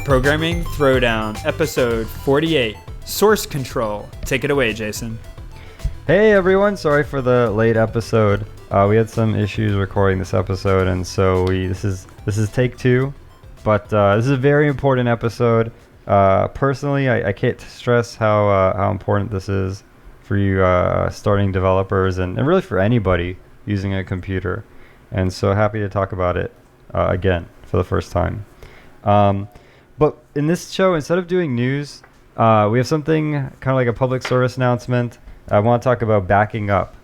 Programming Throwdown, episode 48, Source Control. Take it away, Jason. Hey everyone, sorry for the late episode. We had some issues recording this episode, and so this is take two. But this is a very important episode. Personally, I can't stress how important this is for you starting developers and really for anybody using a computer. And so happy to talk about it again for the first time. But in this show, instead of doing news, we have something kind of like a public service announcement. I want to talk about backing up.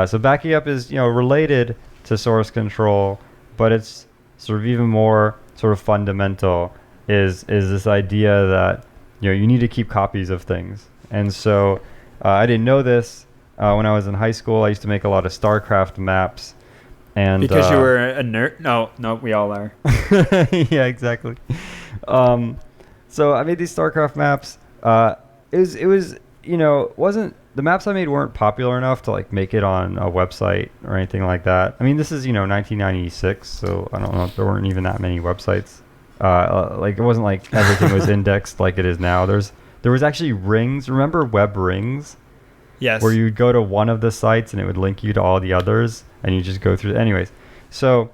So backing up is, related to source control, but it's sort of even more sort of fundamental is this idea that, you need to keep copies of things. And so I didn't know this when I was in high school. I used to make a lot of StarCraft maps. And because you were a nerd? No, we all are. Yeah, exactly. So I made these StarCraft maps. It was wasn't the maps I made weren't popular enough to like make it on a website or anything like that. I mean, this is 1996, so I don't know if there weren't even that many websites. Like it wasn't like everything was indexed like it is now. There was actually rings. Remember web rings? Yes. Where you'd go to one of the sites and it would link you to all the others, and you just go through. Anyways, so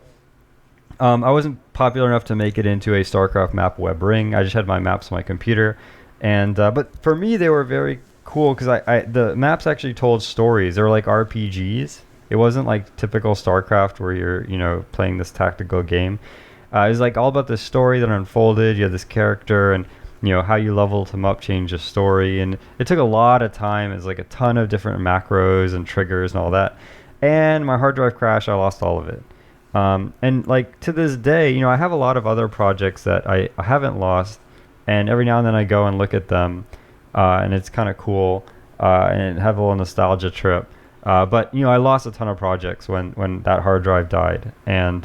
I wasn't popular enough to make it into a StarCraft map web ring. I just had my maps on my computer, and but for me they were very cool because the maps actually told stories. They were like RPGs. It wasn't like typical StarCraft where you're playing this tactical game. It was like all about the story that unfolded. You had this character, and how you leveled him up changed the story, and it took a lot of time. It's like a ton of different macros and triggers and all that. And my hard drive crashed. I lost all of it. And like to this day, I have a lot of other projects that I haven't lost, and every now and then I go and look at them, and it's kind of cool, and have a little nostalgia trip. But I lost a ton of projects when that hard drive died, and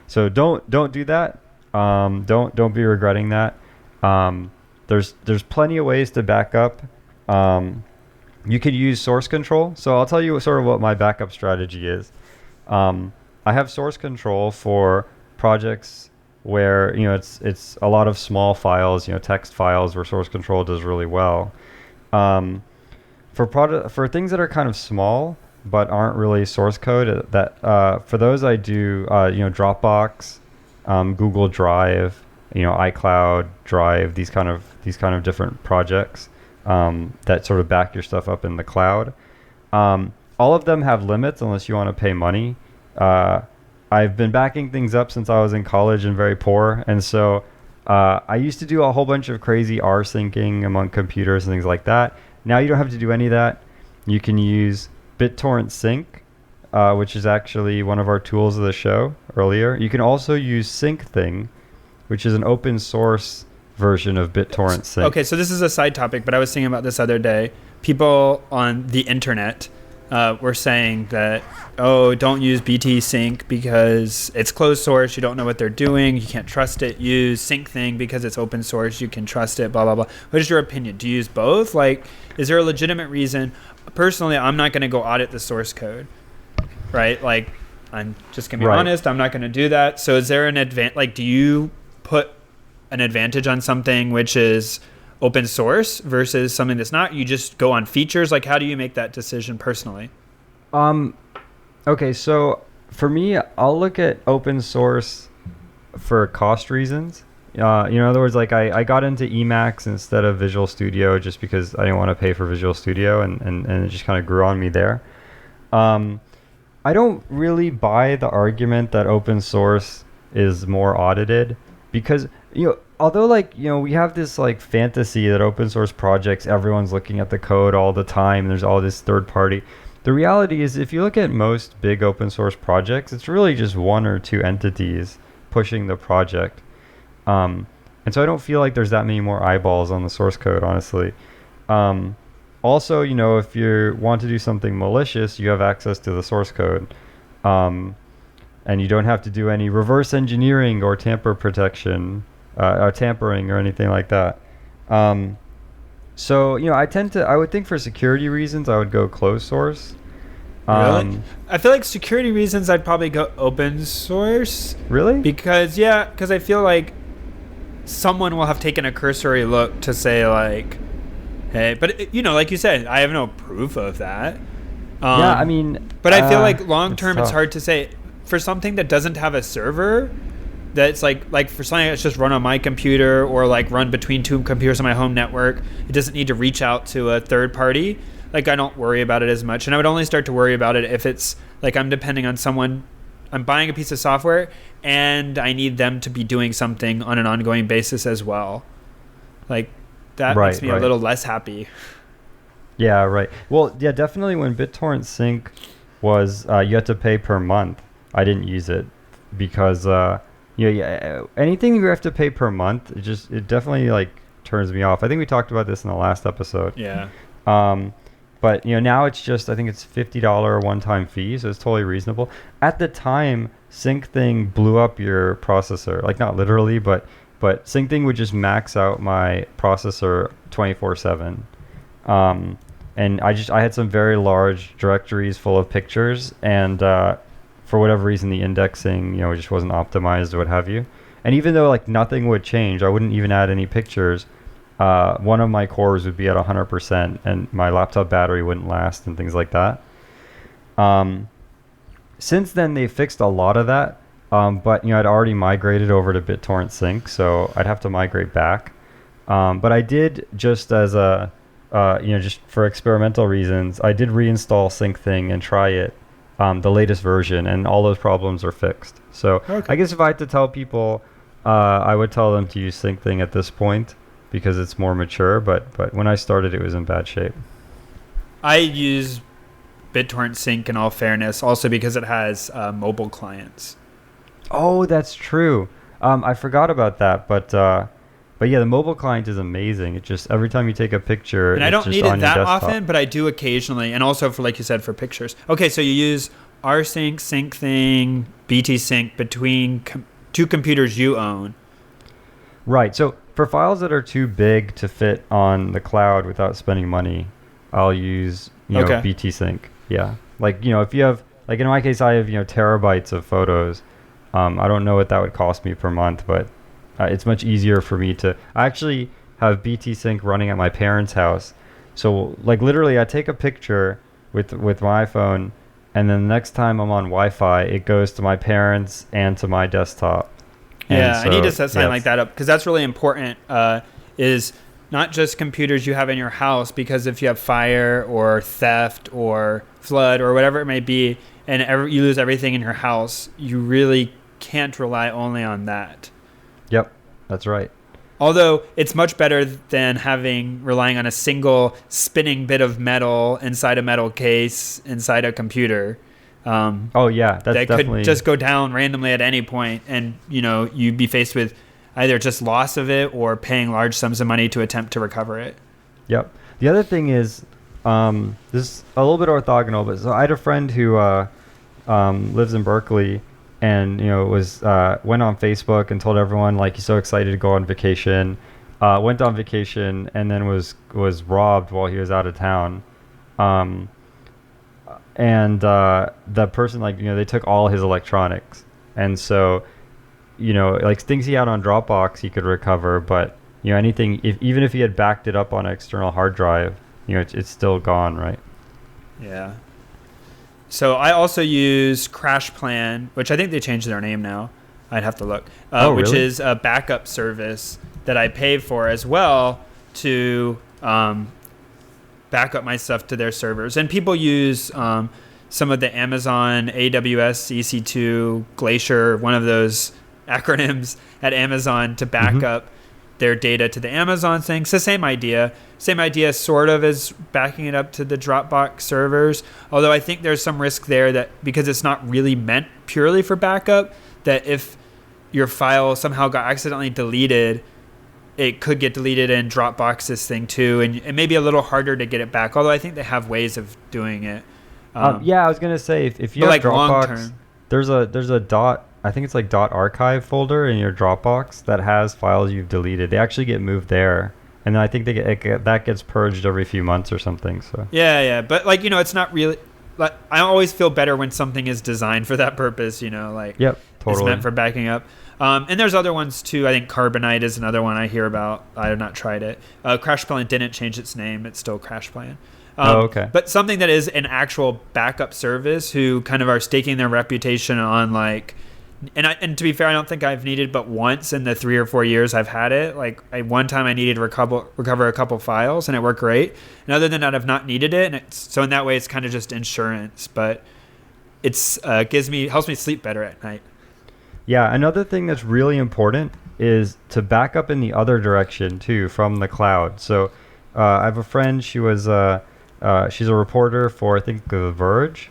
so don't do that. Don't be regretting that. There's plenty of ways to back up. You could use source control. So I'll tell you sort of what my backup strategy is. I have source control for projects where it's a lot of small files, text files, where source control does really well. For things that are kind of small but aren't really source code, that for those I do Dropbox, Google Drive, iCloud Drive, these kind of different projects that sort of back your stuff up in the cloud. All of them have limits unless you want to pay money. I've been backing things up since I was in college and very poor, and so I used to do a whole bunch of crazy R-syncing among computers and things like that. Now you don't have to do any of that. You can use BitTorrent Sync, which is actually one of our tools of the show earlier. You can also use SyncThing, which is an open source version of BitTorrent Sync. Okay, so this is a side topic, but I was thinking about this other day. People on the internet were saying that, don't use BT Sync because it's closed source. You don't know what they're doing. You can't trust it. Use SyncThing because it's open source. You can trust it, blah, blah, blah. What is your opinion? Do you use both? Like, is there a legitimate reason? Personally, I'm not going to go audit the source code, right? Like, I'm just going to be honest. I'm not going to do that. So is there an advantage? Like, do you put an advantage on something which is open source versus something that's not? You just go on features? Like, how do you make that decision personally? Okay, so for me, I'll look at open source for cost reasons. In other words, like I got into Emacs instead of Visual Studio just because I didn't want to pay for Visual Studio, and it just kind of grew on me there. I don't really buy the argument that open source is more audited because, although we have this like fantasy that open source projects, everyone's looking at the code all the time, and there's all this third party. The reality is, if you look at most big open source projects, it's really just one or two entities pushing the project. And so I don't feel like there's that many more eyeballs on the source code, honestly. Also, if you want to do something malicious, you have access to the source code. And you don't have to do any reverse engineering or tamper protection, or tampering or anything like that. So, I would think for security reasons, I would go closed source. Really? I feel like security reasons, I'd probably go open source. Really? Because I feel like someone will have taken a cursory look to say like, hey, but like you said, I have no proof of that. Yeah, I mean, but I feel like long term, it's tough. hard to say for something that doesn't have a server. That's like for something that's just run on my computer or like run between two computers on my home network. It doesn't need to reach out to a third party. Like I don't worry about it as much, and I would only start to worry about it if it's like I'm depending on someone. I'm buying a piece of software, and I need them to be doing something on an ongoing basis as well. Like that makes me a little less happy. Yeah, right. Well, yeah, definitely when BitTorrent Sync was you had to pay per month. I didn't use it because anything you have to pay per month, it definitely like turns me off. I think we talked about this in the last episode. Yeah. But now it's just, I think it's $50 one-time fee, so it's totally reasonable. At the time, SyncThing blew up your processor, like not literally, but SyncThing would just max out my processor 24/7. And I had some very large directories full of pictures, and for whatever reason the indexing just wasn't optimized or what have you. And even though like nothing would change, I wouldn't even add any pictures, one of my cores would be at 100% and my laptop battery wouldn't last and things like that. Since then they fixed a lot of that, but I'd already migrated over to BitTorrent Sync, so I'd have to migrate back. But I did, just as a just for experimental reasons, I did reinstall SyncThing and try it, the latest version, and all those problems are fixed. So okay. I guess if I had to tell people, I would tell them to use SyncThing at this point because it's more mature. But when I started, it was in bad shape. I use BitTorrent Sync in all fairness, also because it has mobile clients. Oh, that's true. I forgot about that, but yeah, the mobile client is amazing. It just, every time you take a picture, and I don't need it that often, but I do occasionally, and also for, like you said, for pictures. Okay, so you use rsync, SyncThing, BT Sync between two computers you own. Right. So for files that are too big to fit on the cloud without spending money, I'll use BT Sync. Yeah. Like if you have, like in my case, I have terabytes of photos. I don't know what that would cost me per month, but it's much easier for me to. I actually have BT Sync running at my parents' house, so like literally, I take a picture with my iPhone, and then the next time I'm on Wi-Fi, it goes to my parents and to my desktop. Yeah, so, I need to set something like that up because that's really important. Is not just computers you have in your house, because if you have fire or theft or flood or whatever it may be, and you lose everything in your house, you really can't rely only on that. Yep, that's right. Although it's much better than relying on a single spinning bit of metal inside a metal case inside a computer. Oh yeah, that's that definitely could just go down randomly at any point, and you'd be faced with either just loss of it or paying large sums of money to attempt to recover it. Yep. The other thing is, this is a little bit orthogonal, but so I had a friend who lives in Berkeley. And went on Facebook and told everyone like he's so excited to go on vacation. Went on vacation and then was robbed while he was out of town. And the person they took all his electronics. And so like things he had on Dropbox he could recover, but anything even if he had backed it up on an external hard drive, it's still gone, right? Yeah. So I also use CrashPlan, which I think they changed their name now. I'd have to look. Which really? is a backup service that I pay for as well to back up my stuff to their servers. And people use some of the Amazon AWS EC2 Glacier, one of those acronyms at Amazon, to back up their data to the Amazon thing. So same idea sort of as backing it up to the Dropbox servers. Although I think there's some risk there that because it's not really meant purely for backup, that if your file somehow got accidentally deleted, it could get deleted in Dropbox's thing too. And it may be a little harder to get it back. Although I think they have ways of doing it. Yeah, I was going to say, if you have like Dropbox, there's a dot, I think it's like .archive folder in your Dropbox that has files you've deleted. They actually get moved there, and then I think that gets purged every few months or something. So yeah, but it's not really. Like I always feel better when something is designed for that purpose. Yep. Totally. meant for backing up. And there's other ones too. I think Carbonite is another one I hear about. I have not tried it. CrashPlan didn't change its name. It's still CrashPlan. Okay. But something that is an actual backup service who kind of are staking their reputation on like, and to be fair, I don't think I've needed but once in the 3 or 4 years I've had it. Like one time I needed to recover a couple files and it worked great. And other than that, I've not needed it. And so in that way, it's kind of just insurance, but it's helps me sleep better at night. Yeah, another thing that's really important is to back up in the other direction too from the cloud. So I have a friend. She's a reporter for I think The Verge.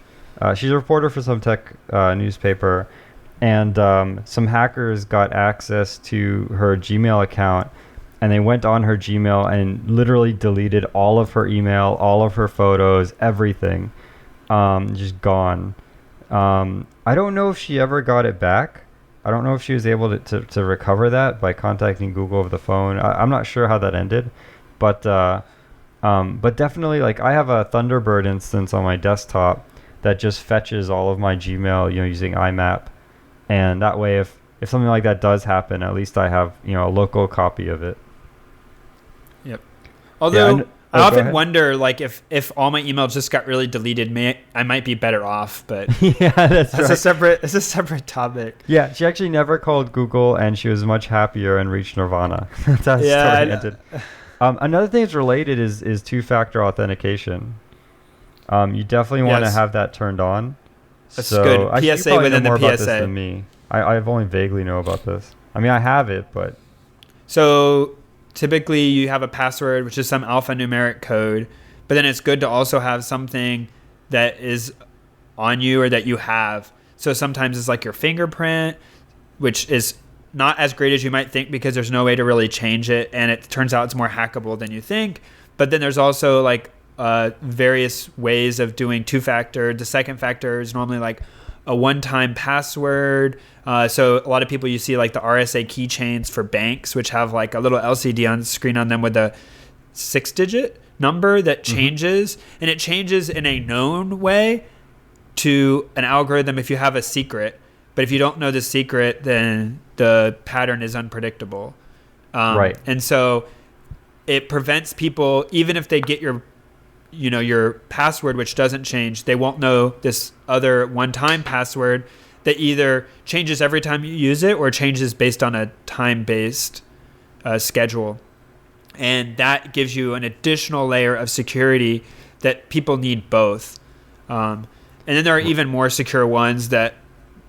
She's a reporter for some tech newspaper, and some hackers got access to her Gmail account, and they went on her Gmail and literally deleted all of her email, all of her photos, everything, just gone. I don't know if she ever got it back. I don't know if she was able to recover that by contacting Google over the phone. I'm not sure how that ended, but definitely, like, I have a Thunderbird instance on my desktop that just fetches all of my Gmail, using IMAP, and that way, if something like that does happen, at least I have a local copy of it. Yep. Although Yeah, I often go wonder, like, if all my emails just got really deleted, I might be better off. But yeah, that's right. It's a separate topic. Yeah, she actually never called Google, and she was much happier and reached nirvana. That's how the story ended. Another thing that's related is two-factor authentication. You definitely want to have that turned on. That's so, good. Actually, PSA you probably within know more the about PSA. this than me. I've only vaguely know about this. I mean, I have it, but... So typically you have a password, which is some alphanumeric code, but then it's good to also have something that is on you or that you have. So sometimes it's like your fingerprint, which is not as great as you might think because there's no way to really change it, and it turns out it's more hackable than you think. But then there's also like various ways of doing two-factor. The second factor is normally like a one-time password. So a lot of people, you see like the RSA keychains for banks, which have like a little LCD on the screen on them with a 6-digit number that changes, and it changes in a known way to an algorithm if you have a secret. But if you don't know the secret, then the pattern is unpredictable. Right. And so it prevents people, even if they get your password, which doesn't change, they won't know this other one-time password that either changes every time you use it or changes based on a time-based schedule. And that gives you an additional layer of security that people need both. And then there are even more secure ones that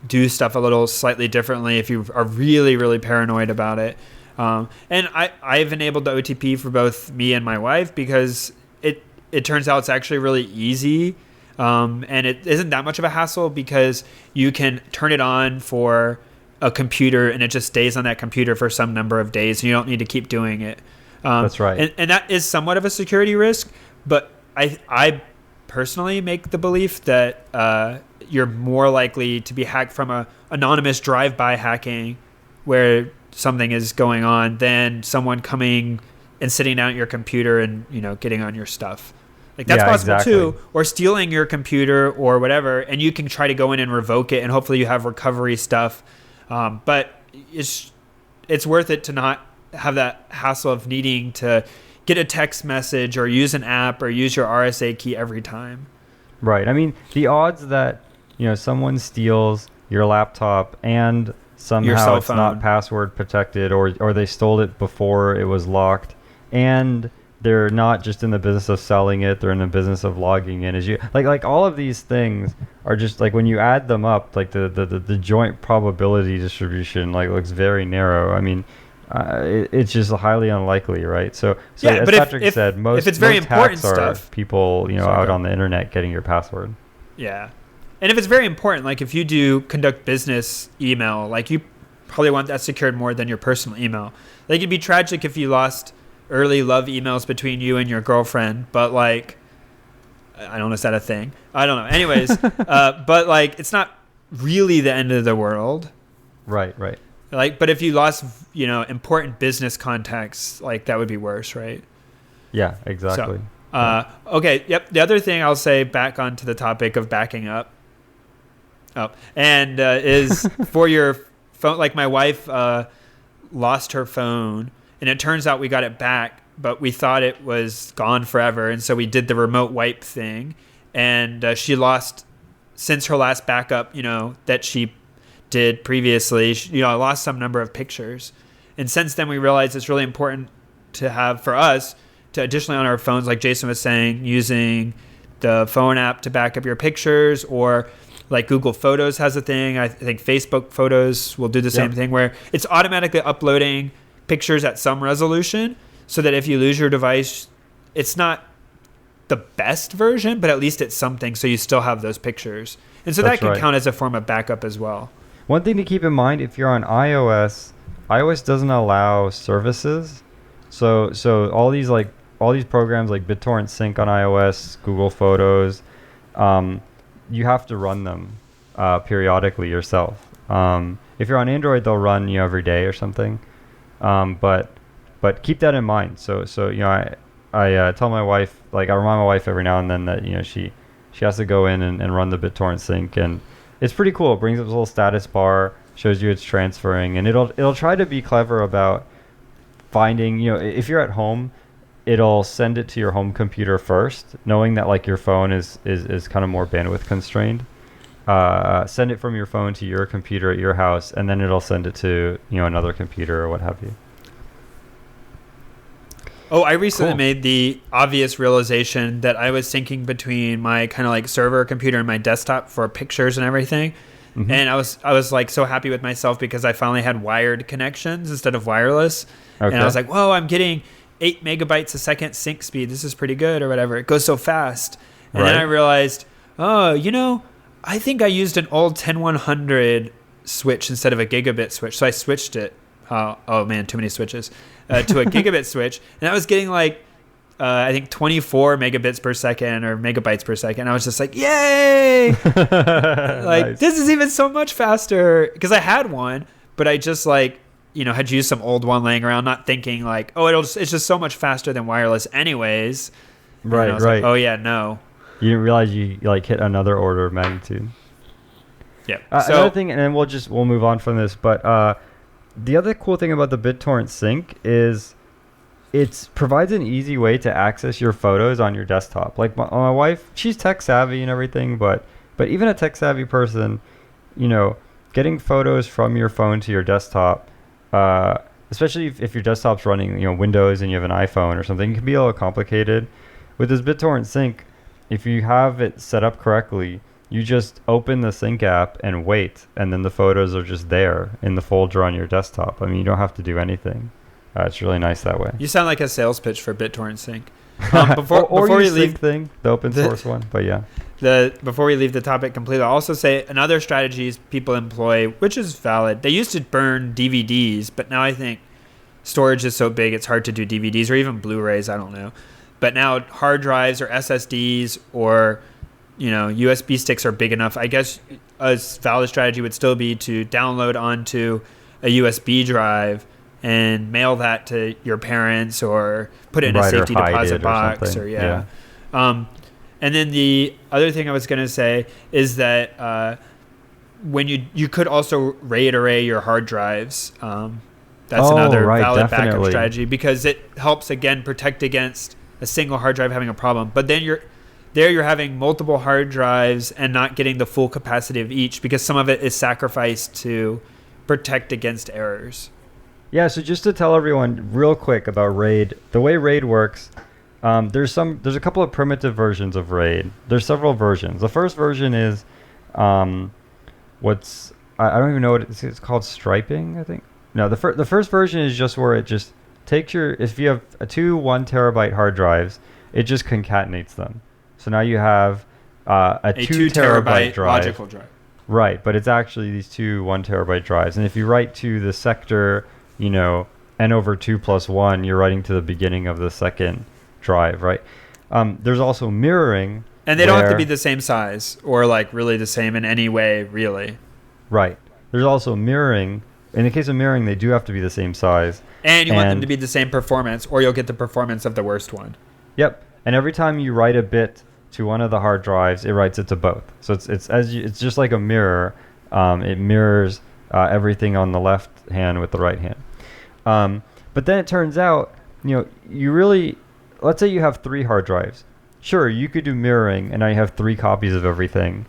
do stuff a little slightly differently if you are really, really paranoid about it. And I've enabled the OTP for both me and my wife because it turns out it's actually really easy. And it isn't that much of a hassle because you can turn it on for a computer and it just stays on that computer for some number of days. And you don't need to keep doing it. That's right. And that is somewhat of a security risk, but I personally make the belief that you're more likely to be hacked from a anonymous drive-by hacking where something is going on than someone coming and sitting down at your computer and getting on your stuff. Like that's possible too, or stealing your computer or whatever, and you can try to go in and revoke it, and hopefully you have recovery stuff. But it's worth it to not have that hassle of needing to get a text message or use an app or use your RSA key every time. Right. I mean, the odds that someone steals your laptop and somehow it's not password protected, or they stole it before it was locked, and they're not just in the business of selling it, they're in the business of logging in. Like all of these things are just like when you add them up, like the joint probability distribution looks very narrow. I mean, it's just highly unlikely, right? So yeah, as Patrick said, most hacks are people out on the internet getting your password. Yeah. And if it's very important, like if you do conduct business email, like you probably want that secured more than your personal email. Like it'd be tragic if you lost early love emails between you and your girlfriend, but like, I don't know, is that a thing? I don't know. Anyways, but like, it's not really the end of the world. Right. Like, but if you lost, important business contacts, like that would be worse, right? Yeah, exactly. So, okay. Yep. The other thing I'll say back onto the topic of backing up Oh, and is for your phone. Like my wife lost her phone, and it turns out we got it back, but we thought it was gone forever, and so we did the remote wipe thing, and she lost since her last backup. That she did previously. I lost some number of pictures, and since then we realized it's really important to have for us to additionally on our phones, like Jason was saying, using the phone app to back up your pictures, or like Google Photos has a thing. I think Facebook Photos will do the same thing where it's automatically uploading pictures at some resolution so that if you lose your device, it's not the best version, but at least it's something so you still have those pictures. And so that can count as a form of backup as well. One thing to keep in mind, if you're on iOS doesn't allow services. So all these programs like BitTorrent Sync on iOS, Google Photos, you have to run them periodically yourself. If you're on Android, they'll run every day or something. But keep that in mind. So I tell my wife, like I remind my wife every now and then that she has to go in and run the BitTorrent Sync, and it's pretty cool. It brings up a little status bar, shows you it's transferring, and it'll try to be clever about finding if you're at home. It'll send it to your home computer first, knowing that like your phone is kind of more bandwidth constrained. Send it from your phone to your computer at your house, and then it'll send it to another computer or what have you. Oh, I recently made the obvious realization that I was syncing between my kind of like server computer and my desktop for pictures and everything. Mm-hmm. And I was like so happy with myself because I finally had wired connections instead of wireless. Okay. And I was like, whoa, I'm getting 8 megabytes a second sync speed. This is pretty good or whatever. It goes so fast. And then I realized, I think I used an old 10100 switch instead of a gigabit switch. So I switched it. Oh man, too many switches. To a gigabit switch. And I was getting like, I think 24 megabits per second or megabytes per second. I was just like, yay! Nice. This is even so much faster. Because I had one, but I just like, had used some old one laying around, not thinking like, it's just so much faster than wireless anyways. Right. Like, oh yeah, no. You didn't realize you like hit another order of magnitude. Yeah. Another thing, and then we'll move on from this, but the other cool thing about the BitTorrent Sync is it provides an easy way to access your photos on your desktop. Like my wife, she's tech savvy and everything, but even a tech savvy person, getting photos from your phone to your desktop, especially if your desktop's running Windows and you have an iPhone or something, it can be a little complicated. With this BitTorrent Sync, if you have it set up correctly, you just open the Sync app and wait, and then the photos are just there in the folder on your desktop. I mean, you don't have to do anything. It's really nice that way. You sound like a sales pitch for BitTorrent Sync. Before we leave thing, the open source one, but yeah. Before we leave the topic completely, I'll also say another strategies people employ, which is valid. They used to burn DVDs, but now I think storage is so big it's hard to do DVDs or even Blu-rays. I don't know. But now hard drives or SSDs or USB sticks are big enough. I guess a valid strategy would still be to download onto a USB drive and mail that to your parents or put it in a safety deposit box or and then the other thing I was going to say is that when you could also RAID array your hard drives. That's another valid backup strategy because it helps again protect against a single hard drive having a problem. But then you're having multiple hard drives and not getting the full capacity of each because some of it is sacrificed to protect against errors. Yeah, so just to tell everyone real quick about RAID, the way RAID works, there's a couple of primitive versions of RAID. There's several versions. The first version is I don't even know what it's called, striping, I think. No, the first version is just where it just takes if you have 2 1 terabyte hard drives, it just concatenates them. So now you have a 2 terabyte drive. Logical drive. Right, but it's actually these 2 1 terabyte drives. And if you write to the sector, n/2+1, you're writing to the beginning of the second drive, right? There's also mirroring. And they don't have to be the same size or like really the same in any way, really. Right. There's also mirroring. In the case of mirroring, they do have to be the same size. And you want them to be the same performance or you'll get the performance of the worst one. Yep. And every time you write a bit to one of the hard drives, it writes it to both. So it's just like a mirror. It mirrors everything on the left hand with the right hand. But then it turns out, let's say you have 3 hard drives. Sure, you could do mirroring, and now you have 3 copies of everything.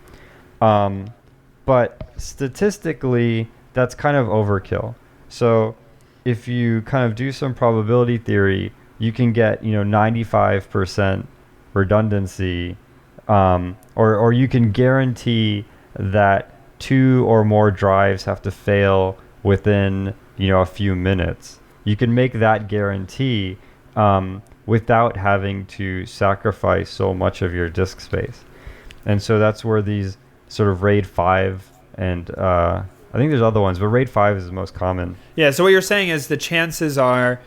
But statistically, that's kind of overkill. So if you kind of do some probability theory, you can get 95% redundancy, or you can guarantee that 2 or more drives have to fail within a few minutes. You can make that guarantee without having to sacrifice so much of your disk space. And so that's where these sort of RAID 5 and I think there's other ones, but RAID 5 is the most common. Yeah, so what you're saying is the chances are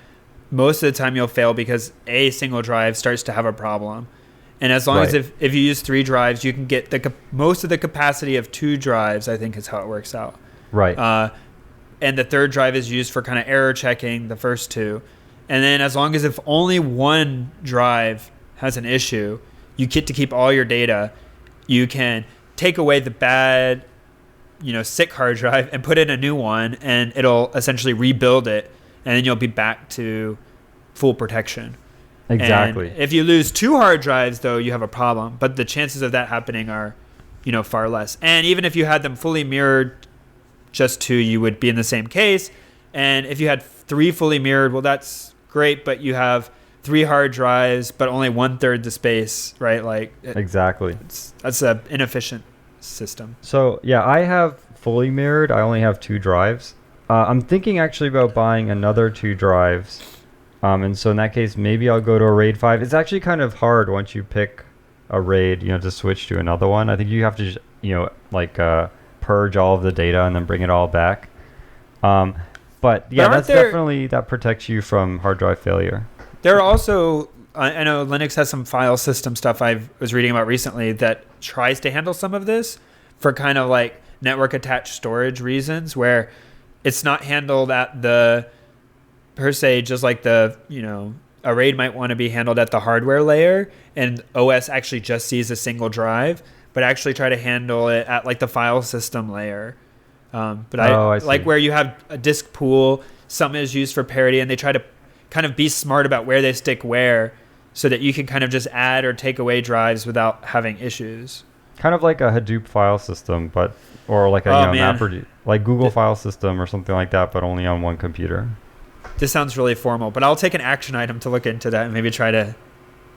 most of the time you'll fail because a single drive starts to have a problem. And as long as if you use 3 drives, you can get most of the capacity of 2 drives, I think is how it works out. Right. And the 3rd drive is used for kind of error checking the first 2. And then as long as if only 1 drive has an issue, you get to keep all your data. You can take away the bad, sick hard drive and put in a new one, and it'll essentially rebuild it, and then you'll be back to full protection. Exactly. And if you lose 2 hard drives, though, you have a problem. But the chances of that happening are, far less. And even if you had them fully mirrored, just 2, you would be in the same case. And if you had 3 fully mirrored, well, that's great, but you have 3 hard drives, but only 1/3 the space, right? Exactly. That's an inefficient system. So yeah, I have fully mirrored. I only have 2 drives. I'm thinking actually about buying another 2 drives. And so in that case, maybe I'll go to a RAID 5. It's actually kind of hard once you pick a RAID, to switch to another one. I think you have to just, purge all of the data and then bring it all back. But yeah, that protects you from hard drive failure. There are also, I know Linux has some file system stuff I was reading about recently that tries to handle some of this for kind of like network attached storage reasons, where it's not handled at the, per se, just like the, a RAID might want to be handled at the hardware layer, and OS actually just sees a single drive, but actually try to handle it at like the file system layer. I like where you have a disk pool, some is used for parity, and they try to kind of be smart about where they stick where, so that you can kind of just add or take away drives without having issues. Kind of like a Hadoop file system, or like a MapReduce, like Google file system or something like that, but only on one computer. This sounds really formal, but I'll take an action item to look into that and maybe try to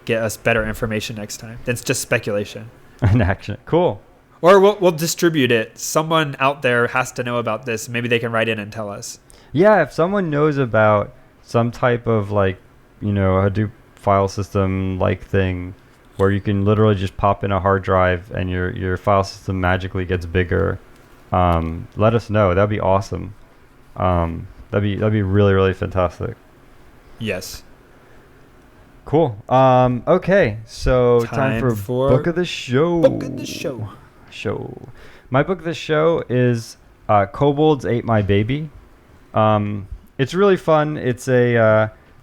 get us better information next time. That's just speculation. An action, cool. Or we'll distribute it. Someone out there has to know about this. Maybe they can write in and tell us. Yeah, if someone knows about some type of Hadoop file system thing where you can literally just pop in a hard drive and your file system magically gets bigger, let us know. That'd be awesome. That'd be really, really fantastic. Yes. Cool. Okay, so time for book of the show. Book of the show. My book of the show is Kobolds Ate My Baby. It's really fun. It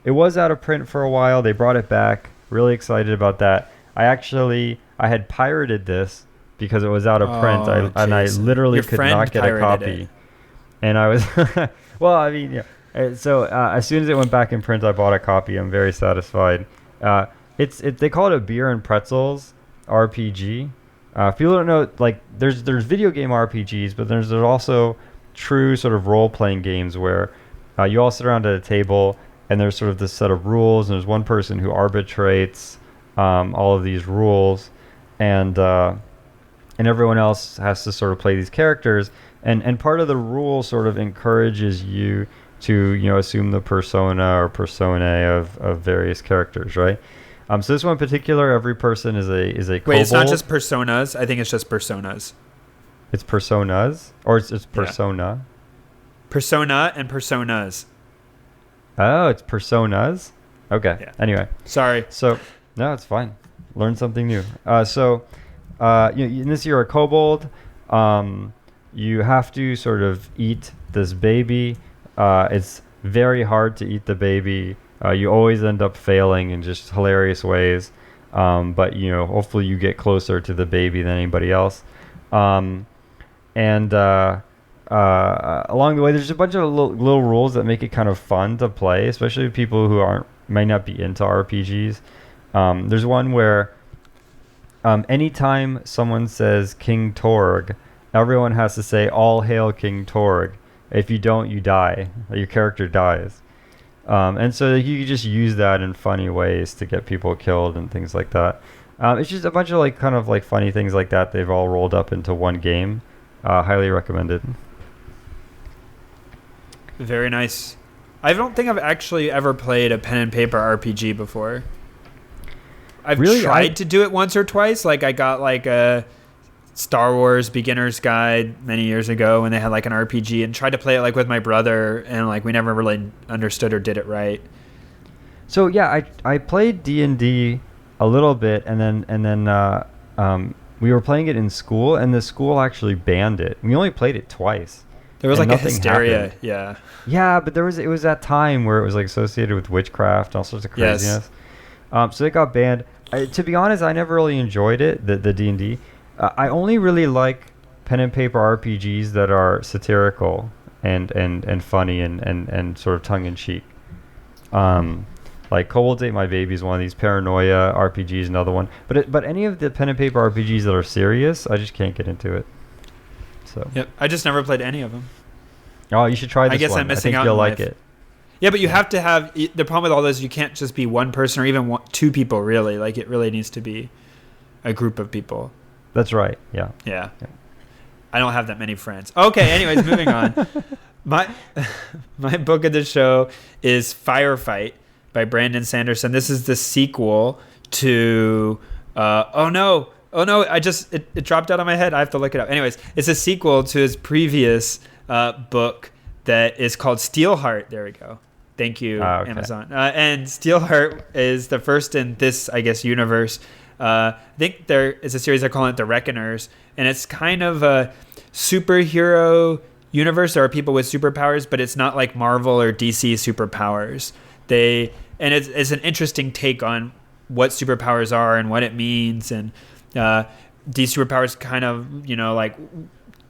was out of print for a while. They brought it back. Really excited about that. I had pirated this because it was out of print. I literally could not get a copy. And I was, well, I mean, yeah. So as soon as it went back in print, I bought a copy. I'm very satisfied. They call it a beer and pretzels RPG. If people don't know, there's video game RPGs, but there's also true sort of role-playing games where you all sit around at a table and there's sort of this set of rules, and there's one person who arbitrates all of these rules, and everyone else has to sort of play these characters, and part of the rule sort of encourages you to assume the persona or personae of various characters, right? So this one in particular, every person is a kobold. Wait, it's not just personas. I think it's just personas. It's personas, or it's persona. Yeah. Persona and personas. Oh, it's personas. Okay. Yeah. Anyway. Sorry. So no, it's fine. Learn something new. In this you're a kobold. You have to sort of eat this baby. It's very hard to eat the baby. You always end up failing in just hilarious ways. But hopefully you get closer to the baby than anybody else. And along the way, there's a bunch of little rules that make it kind of fun to play, especially people who may not be into RPGs. There's one where anytime someone says King Torg, everyone has to say "All hail King Torg." If you don't, you die. Your character dies. And so you just use that in funny ways to get people killed and things like that. It's just a bunch of kind of funny things like that. They've all rolled up into one game. Highly recommended. Very nice. I don't think I've actually ever played a pen and paper RPG before. I've tried to do it once or twice. I got a Star Wars beginner's guide many years ago when they had an RPG, and tried to play it with my brother, and we never really understood or did it right. So yeah, I played D&D a little bit, and then we were playing it in school, and the school actually banned it. We only played it twice. There was a hysteria, happened. Yeah. Yeah, but it was that time where it was associated with witchcraft, all sorts of craziness. Yes. So it got banned. To be honest, I never really enjoyed it, the D&D. I only really like pen and paper RPGs that are satirical and funny and sort of tongue-in-cheek. Kobolds Ate My Baby is one of these. Paranoia RPG is another one. But any of the pen and paper RPGs that are serious, I just can't get into it. So. Yep, I just never played any of them. Oh, you should try this one. I guess I'm missing out. I think you'll like it. Yeah, but you have to have the problem with all those. You can't just be one person or even two people. Really, it really needs to be a group of people. That's right. Yeah. Yeah. I don't have that many friends. Okay. Anyways, moving on. My book of the show is Firefight by Brandon Sanderson. This is the sequel to. Oh no! It dropped out of my head. I have to look it up. Anyways, it's a sequel to his previous book that is called Steelheart. There we go. Thank you, okay. Amazon. And Steelheart is the first in this, I guess, universe. I think there is a series, they're calling it The Reckoners, and it's kind of a superhero universe. There are people with superpowers, but it's not like Marvel or DC superpowers. It's an interesting take on what superpowers are and what it means, and these superpowers kind of,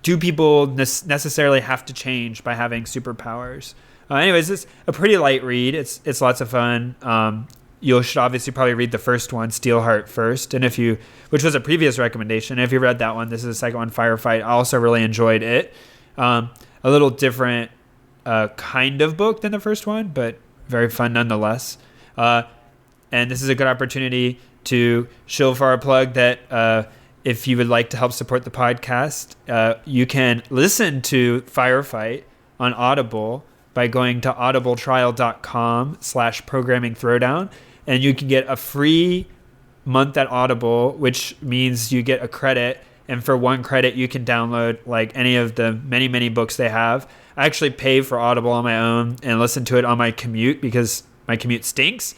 do people necessarily have to change by having superpowers? Anyways, it's a pretty light read. It's lots of fun. You should obviously probably read the first one, Steelheart, first, which was a previous recommendation. If you read that one, this is the second one, Firefight. I also really enjoyed it. A little different kind of book than the first one, but very fun nonetheless. And this is a good opportunity to shill for our plug that if you would like to help support the podcast, you can listen to Firefight on Audible by going to audibletrial.com/programming throwdown, and you can get a free month at Audible, which means you get a credit, and for 1 credit you can download any of the many, many books they have. I actually pay for Audible on my own and listen to it on my commute because my commute stinks,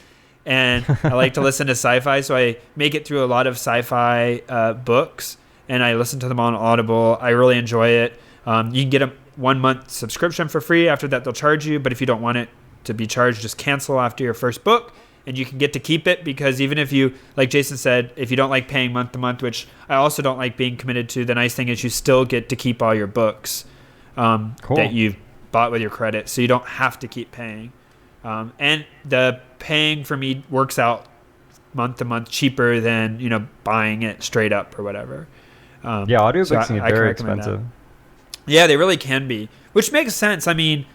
and I like to listen to sci-fi, so I make it through a lot of sci-fi books, and I listen to them on Audible. I really enjoy it. You can get a 1-month subscription for free. After that, they'll charge you. But if you don't want it to be charged, just cancel after your first book, and you can get to keep it, because even if you, like Jason said, if you don't like paying month to month, which I also don't like being committed to, the nice thing is you still get to keep all your books that you've bought with your credit, so you don't have to keep paying. And the paying for me works out month to month cheaper than buying it straight up or whatever. Audiobooks can get very expensive. Yeah, they really can be, which makes sense. I mean,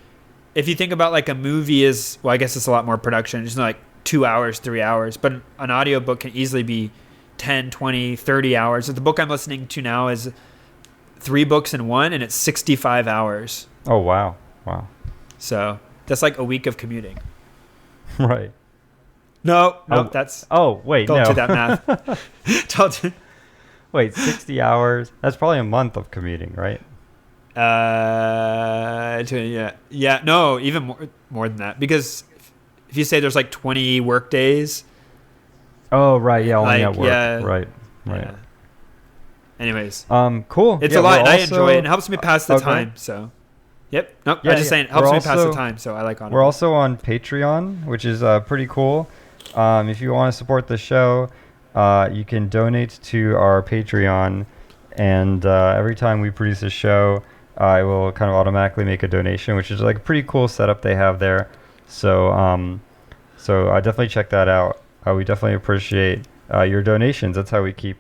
if you think about a movie is, well, I guess it's a lot more production. It's not 2 hours, 3 hours, but an audiobook can easily be 10, 20, 30 hours. The book I'm listening to now is 3 books in one, and it's 65 hours. Oh, wow. So that's like a week of commuting. Right. No, that's... Oh, wait, don't do that math. Wait, 60 hours? That's probably a month of commuting, right? No, even more than that, because if you say there's 20 work days. Oh, right, yeah, only at work. Yeah, right. Yeah. Anyways, cool. It's a lot, and I enjoy it, and it helps me pass the time. So, yep. Nope. I'm just saying, it helps me pass the time. So I like Audible. We're also on Patreon, which is pretty cool. If you want to support the show, you can donate to our Patreon, and every time we produce a show, I will kind of automatically make a donation, which is like a pretty cool setup they have there. So I definitely check that out. We definitely appreciate your donations. That's how we keep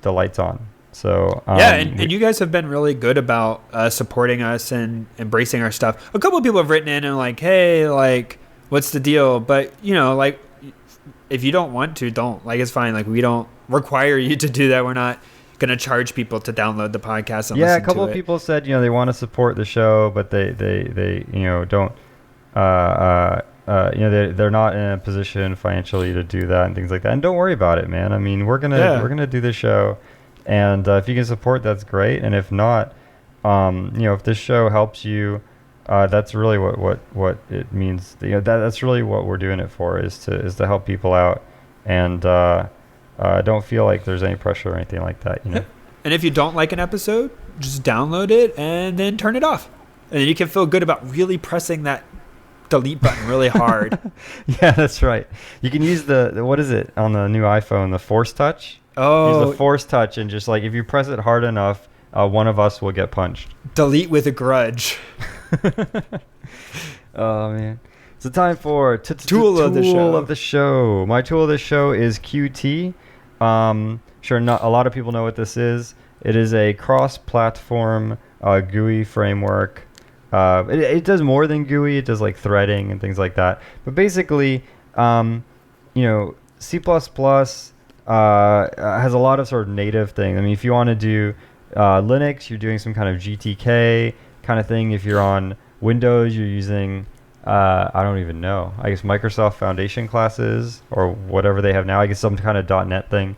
the lights on. So and you guys have been really good about supporting us and embracing our stuff. A couple of people have written in and like, hey, like, what's the deal? But like, if you don't want to, don't. Like, it's fine. Like, we don't require you to do that. We're not going to charge people to download the podcast and listen to it. Yeah, a couple of people said, they want to support the show, but they don't, they're not in a position financially to do that and things like that. And don't worry about it, man. I mean, we're going to do the show. And if you can support, that's great. And if not, if this show helps you, that's really what it means. That's really what we're doing it for, is to help people out. And don't feel like there's any pressure or anything like that. And if you don't like an episode, just download it and then turn it off. And then you can feel good about really pressing that delete button really hard. Yeah, that's right. You can use the what is it on the new iPhone, the Force Touch? Oh. Use the Force Touch, and just like if you press it hard enough, one of us will get punched. Delete with a grudge. Oh man. So time for tool of the show. My tool of the show is Qt. Sure, not a lot of people know what this is. It is a cross-platform GUI framework. It does more than GUI. It does like threading and things like that. But basically, C++ has a lot of sort of native things. I mean, if you want to do Linux, you're doing some kind of GTK kind of thing. If you're on Windows, you're using I don't even know. I guess Microsoft Foundation classes or whatever they have now. I guess some kind of .NET thing.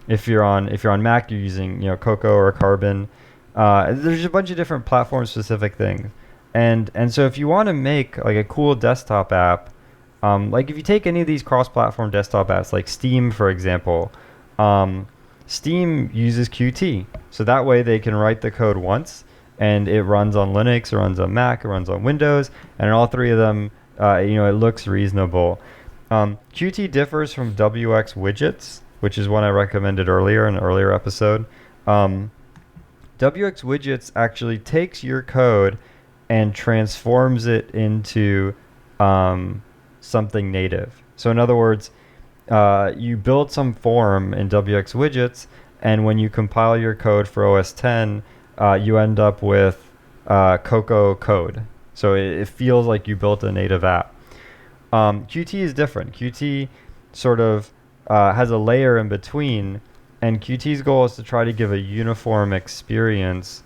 If you're on Mac, you're using Cocoa or Carbon. There's a bunch of different platform-specific things, and so if you want to make like a cool desktop app, like if you take any of these cross-platform desktop apps, like Steam, for example, Steam uses Qt, so that way they can write the code once, and it runs on Linux, it runs on Mac, it runs on Windows, and in all three of them, it looks reasonable. Qt differs from WX widgets, which is one I recommended earlier in an earlier episode. WX widgets actually takes your code and transforms it into something native. So in other words, you build some form in WX widgets, and when you compile your code for OS X, you end up with Cocoa code. So it feels like you built a native app. Qt is different. Qt sort of has a layer in between, and Qt's goal is to try to give a uniform experience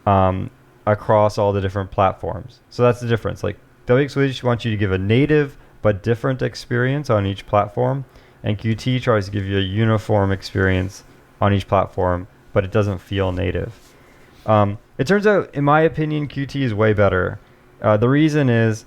across all the different platforms. So that's the difference. Like WX widgets wants you to give a native but different experience on each platform, and Qt tries to give you a uniform experience on each platform, but it doesn't feel native. It turns out, in my opinion, Qt is way better. The reason is,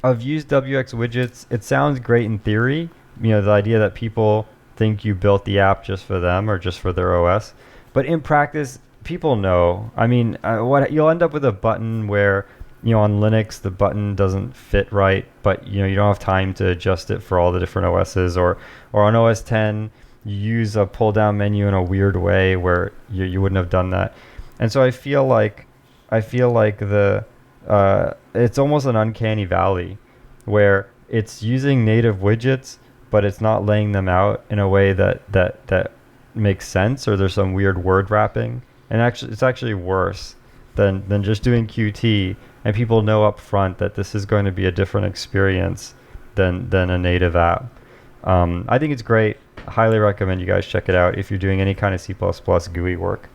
I've used WX widgets. It sounds great in theory, the idea that people think you built the app just for them or just for their OS. But in practice, people know. I mean, what you'll end up with a button where, on Linux, the button doesn't fit right, but, you don't have time to adjust it for all the different OSs. Or on OS X, you use a pull-down menu in a weird way where you wouldn't have done that. And so I feel like the it's almost an uncanny valley where it's using native widgets, but it's not laying them out in a way that makes sense, or there's some weird word wrapping. And actually, it's actually worse than just doing Qt, and people know up front that this is going to be a different experience than a native app. I think it's great. I highly recommend you guys check it out if you're doing any kind of C++ GUI work.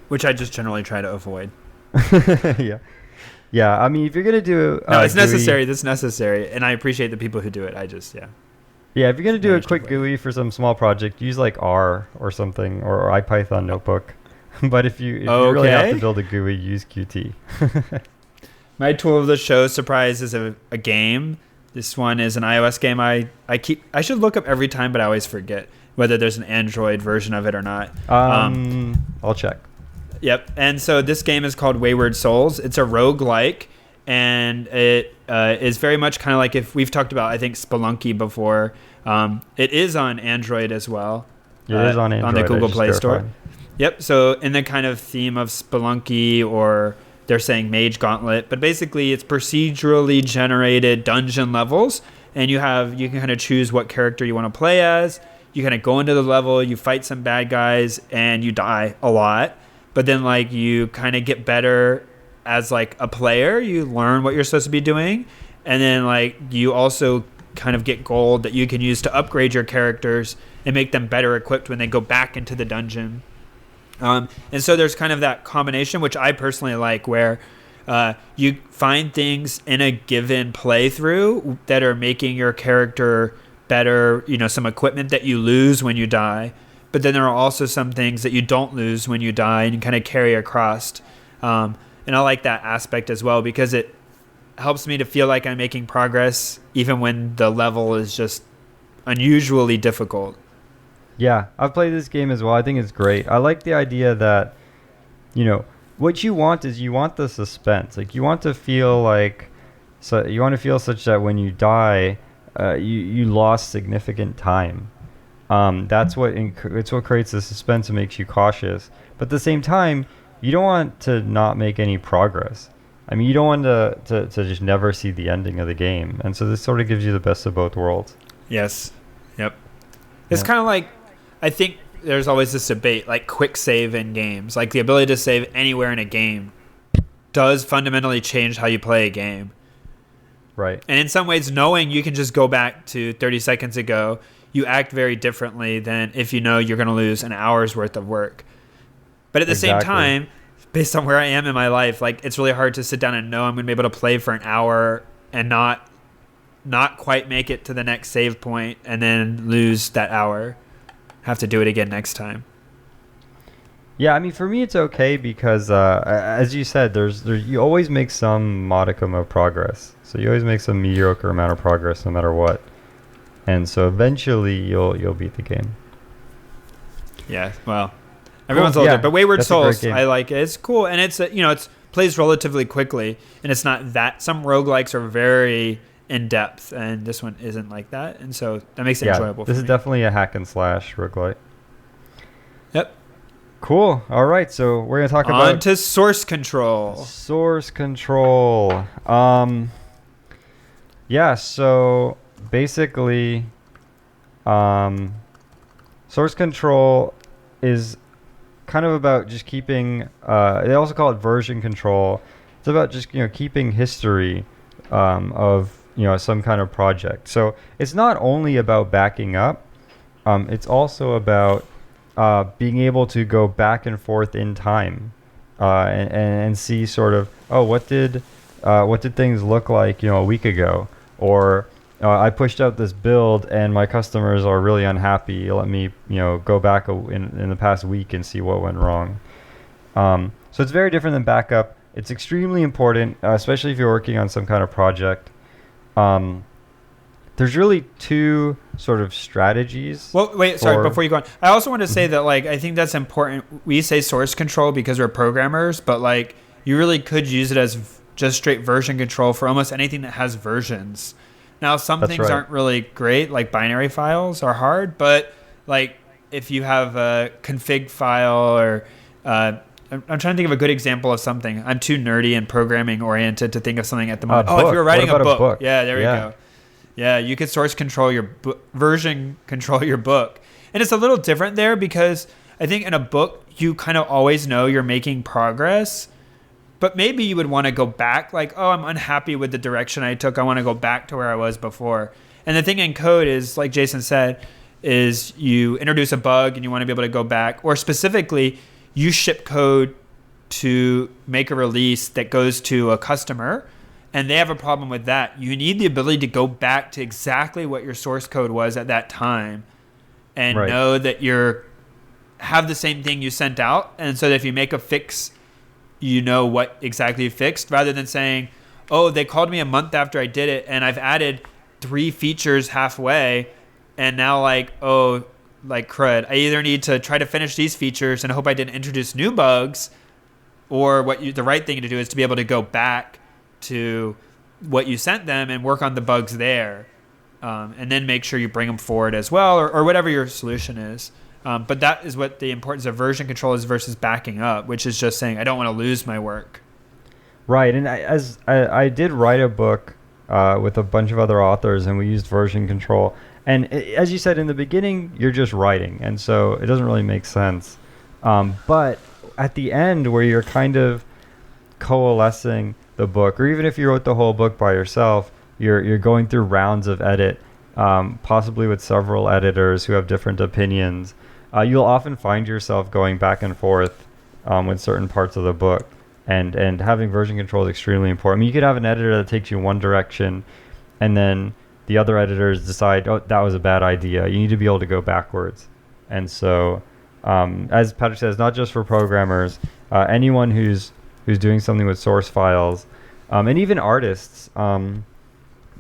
Which I just generally try to avoid. Yeah. I mean, if you're gonna do it's GUI, necessary. That's necessary, and I appreciate the people who do it. Yeah, if you're gonna do a quick GUI for some small project, use like R or something, or IPython notebook. But if you really have to build a GUI, use Qt. My tool of the show, surprise, is a game. This one is an iOS game. I should look up every time, but I always forget whether there's an Android version of it or not. I'll check. Yep. And so this game is called Wayward Souls. It's a roguelike, and it is very much kind of like, if we've talked about, I think, Spelunky before. It is on Android as well. It is on Android. On the Google Play Store. Yep. So in the kind of theme of Spelunky, or they're saying Mage Gauntlet, but basically it's procedurally generated dungeon levels, and you can kind of choose what character you want to play as. You kind of go into the level, you fight some bad guys, and you die a lot. But then like you kind of get better as like a player. You learn what you're supposed to be doing, and then like you also kind of get gold that you can use to upgrade your characters and make them better equipped when they go back into the dungeon. And so there's kind of that combination, which I personally like, where you find things in a given playthrough that are making your character better, some equipment that you lose when you die, but then there are also some things that you don't lose when you die and you kind of carry across. And I like that aspect as well, because it helps me to feel like I'm making progress even when the level is just unusually difficult. Yeah, I've played this game as well. I think it's great. I like the idea that, what you want is you want the suspense. Like you want to feel such that when you die, you lost significant time. It's what creates the suspense and makes you cautious. But at the same time, you don't want to not make any progress. I mean, you don't want to just never see the ending of the game. And so this sort of gives you the best of both worlds. Yes. Yep. It's kind of like, I think there's always this debate, like quick save in games. Like the ability to save anywhere in a game does fundamentally change how you play a game. Right. And in some ways, knowing you can just go back to 30 seconds ago, you act very differently than if you know you're going to lose an hour's worth of work. But at the same time, based on where I am in my life, like it's really hard to sit down and know I'm going to be able to play for an hour and not quite make it to the next save point and then lose that hour. Have to do it again next time. Yeah, I mean, for me, it's okay because, as you said, you always make some modicum of progress. So you always make some mediocre amount of progress no matter what. And so eventually you'll beat the game. Yeah, well, everyone's older, but Wayward Souls, I like it. It's cool, and it's it plays relatively quickly, and it's not that. Some roguelikes are very in depth, and this one isn't like that, and so that makes it enjoyable. This is definitely a hack and slash roguelike. Yep. Cool. All right, so we're gonna talk about on to source control. Source control. Yeah. So basically, source control is kind of about just keeping. They also call it version control. It's about just keeping history of some kind of project. So it's not only about backing up. It's also about being able to go back and forth in time and see sort of, what did things look like a week ago, or I pushed out this build and my customers are really unhappy. Let me go back in the past week and see what went wrong. So it's very different than backup. It's extremely important, especially if you're working on some kind of project. There's really two sort of strategies. Well, wait, sorry, before you go on. I also want to say that, I think that's important. We say source control because we're programmers, but, you really could use it as just straight version control for almost anything that has versions. Now, some things aren't really great, like binary files are hard, but, if you have a config file or... I'm trying to think of a good example of something. I'm too nerdy and programming oriented to think of something at the moment. If you're writing a book. Yeah, there you go. Yeah, you could source control your version control your book. And it's a little different there because I think in a book, you kind of always know you're making progress. But maybe you would want to go back, I'm unhappy with the direction I took. I want to go back to where I was before. And the thing in code is, like Jason said, is you introduce a bug and you want to be able to go back. Or specifically, you ship code to make a release that goes to a customer and they have a problem with that. You need the ability to go back to exactly what your source code was at that time and know that have the same thing you sent out. And so that if you make a fix, you know what exactly you fixed, rather than saying, they called me a month after I did it and I've added 3 features halfway and now crud. I either need to try to finish these features and hope I didn't introduce new bugs, or the right thing to do is to be able to go back to what you sent them and work on the bugs there, and then make sure you bring them forward as well, or whatever your solution is. But that is what the importance of version control is versus backing up, which is just saying I don't want to lose my work. Right, and I did write a book with a bunch of other authors, and we used version control. And as you said in the beginning, you're just writing, and so it doesn't really make sense. But at the end, where you're kind of coalescing the book, or even if you wrote the whole book by yourself, you're going through rounds of edit, possibly with several editors who have different opinions. You'll often find yourself going back and forth with certain parts of the book, and having version control is extremely important. I mean, you could have an editor that takes you one direction, and then the other editors decide, oh, that was a bad idea. You need to be able to go backwards. And so, as Patrick says, not just for programmers, anyone who's doing something with source files, and even artists,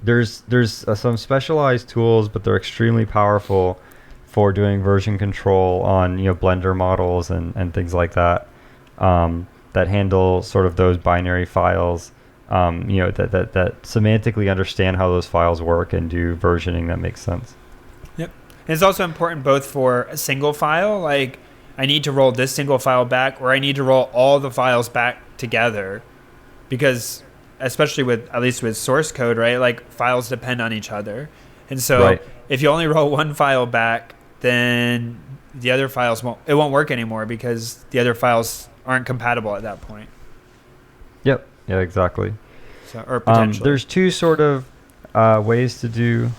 there's some specialized tools, but they're extremely powerful for doing version control on Blender models and things like that, that handle sort of those binary files, that semantically understand how those files work and do versioning that makes sense. Yep. And it's also important both for a single file, like I need to roll this single file back, or I need to roll all the files back together, because especially at least with source code, right? Like files depend on each other. And so if you only roll one file back, then the other files won't work anymore because the other files aren't compatible at that point. Yep. Yeah, exactly. So, or potentially. There's two sort of ways to do.